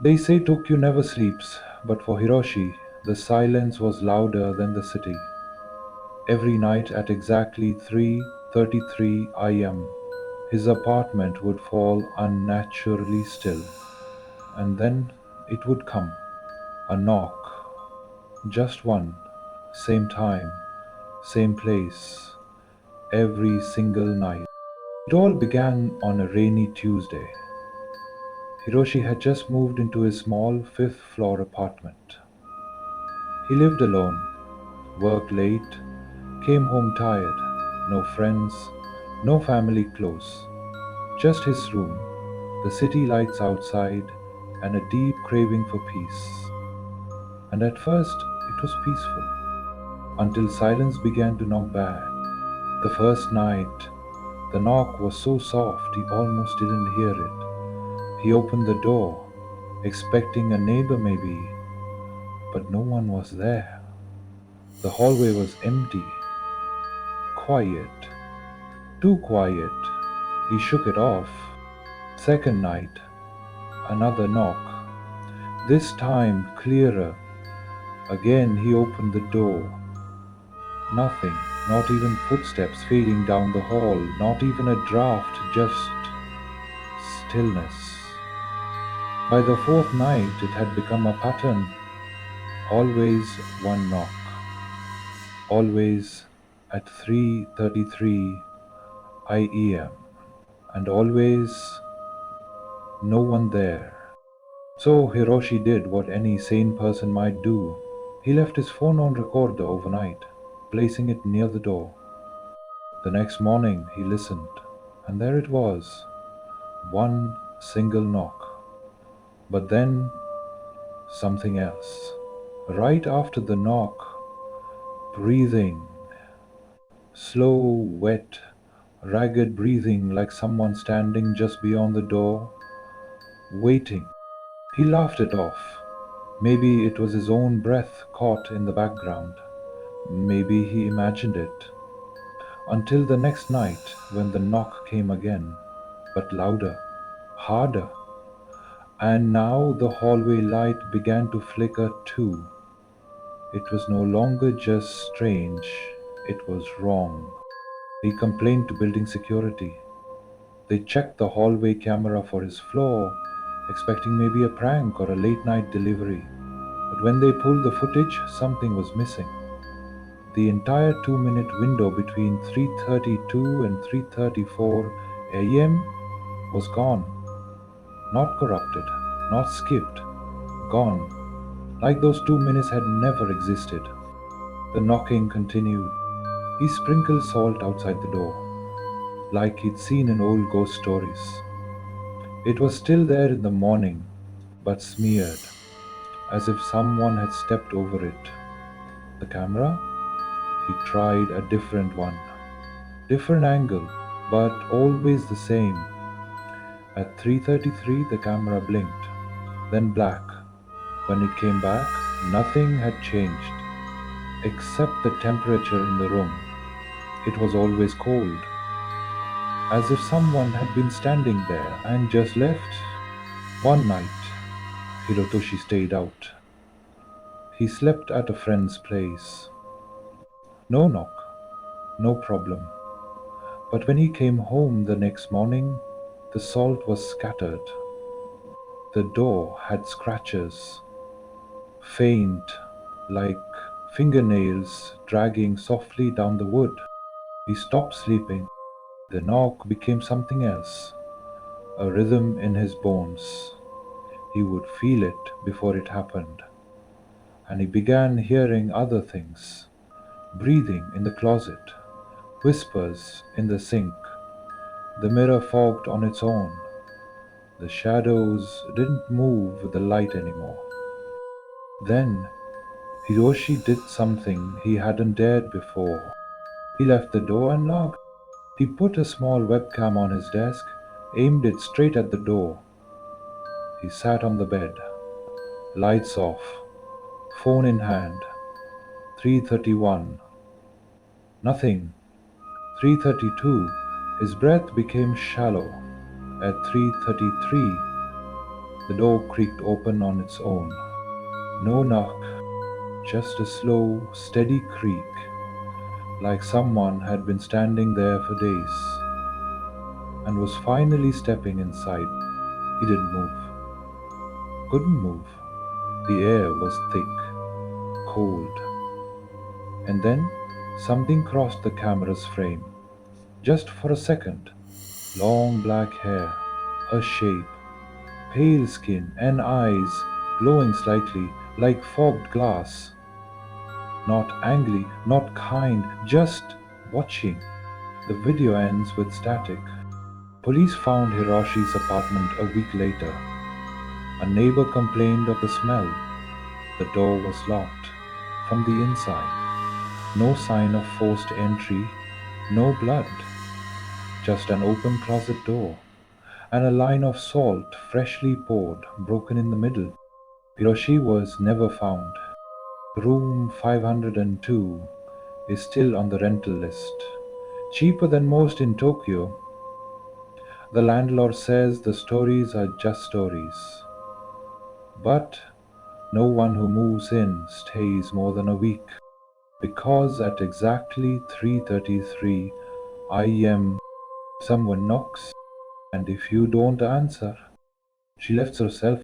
They say Tokyo never sleeps, but for Hiroshi, the silence was louder than the city. Every night at exactly 3:33 am, his apartment would fall unnaturally still, and then it would come, a knock, just one, same time, same place, every single night. It all began on a rainy Tuesday. Hiroshi had just moved into his small fifth floor apartment. He lived alone, worked late, came home tired, no friends, no family close, just his room, the city lights outside, and a deep craving for peace. And at first, it was peaceful, until silence began to knock back. The first night, the knock was so soft he almost didn't hear it. He opened the door, expecting a neighbor maybe, but no one was there. The hallway was empty, quiet, too quiet. He shook it off. Second night, another knock, this time clearer. Again he opened the door. Nothing, not even footsteps fading down the hall, not even a draft, just stillness. By the fourth night, it had become a pattern. Always one knock, always at 3:33 am, and always no one there. So Hiroshi did what any sane person might do. He left his phone on recorder overnight, placing it near the door. The next morning he listened, and there it was, one single knock. But then something else. Right after the knock, breathing, slow, wet, ragged breathing like someone standing just beyond the door, waiting. He laughed it off. Maybe it was his own breath caught in the background. Maybe he imagined it. Until the next night when the knock came again, but louder, harder. And now the hallway light began to flicker too. It was no longer just strange, it was wrong. He complained to building security. They checked the hallway camera for his floor, expecting maybe a prank or a late night delivery. But when they pulled the footage, something was missing. The entire 2-minute window between 3:32 and 3:34 am was gone. Not corrupted, not skipped, gone. Like those 2 minutes had never existed. The knocking continued. He sprinkled salt outside the door, like he'd seen in old ghost stories. It was still there in the morning, but smeared, as if someone had stepped over it. The camera? He tried a different one. Different angle, but always the same. At 3:33 the camera blinked, then black. When it came back, nothing had changed, except the temperature in the room. It was always cold, as if someone had been standing there and just left. One night, Hirotoshi stayed out. He slept at a friend's place. No knock, no problem. But when he came home the next morning, the salt was scattered. The door had scratches, faint, like fingernails dragging softly down the wood. He stopped sleeping. The knock became something else, a rhythm in his bones. He would feel it before it happened. And he began hearing other things, breathing in the closet, whispers in the sink. The mirror fogged on its own. The shadows didn't move with the light anymore. Then Hiroshi did something he hadn't dared before. He left the door unlocked. He put a small webcam on his desk, aimed it straight at the door. He sat on the bed, lights off, phone in hand. 3:31. Nothing. 3:32. His breath became shallow. At 3:33, The door creaked open on its own. No knock, just a slow, steady creak, like someone had been standing there for days and was finally stepping inside. He didn't move, couldn't move. The air was thick, cold, and then something crossed the camera's frame. Just for a second. Long black hair, a shape, pale skin, and eyes glowing slightly like fogged glass. Not angry, not kind, just watching. The video ends with static. Police found Hiroshi's apartment a week later. A neighbor complained of the smell. The door was locked from the inside. No sign of forced entry, no blood, just an open closet door and a line of salt freshly poured broken in the middle. Hiroshi was never found. Room 502 is still on the rental list. Cheaper than most in Tokyo. The landlord says the stories are just stories. But no one who moves in stays more than a week because at exactly 3:33 am someone knocks and if you don't answer, she left herself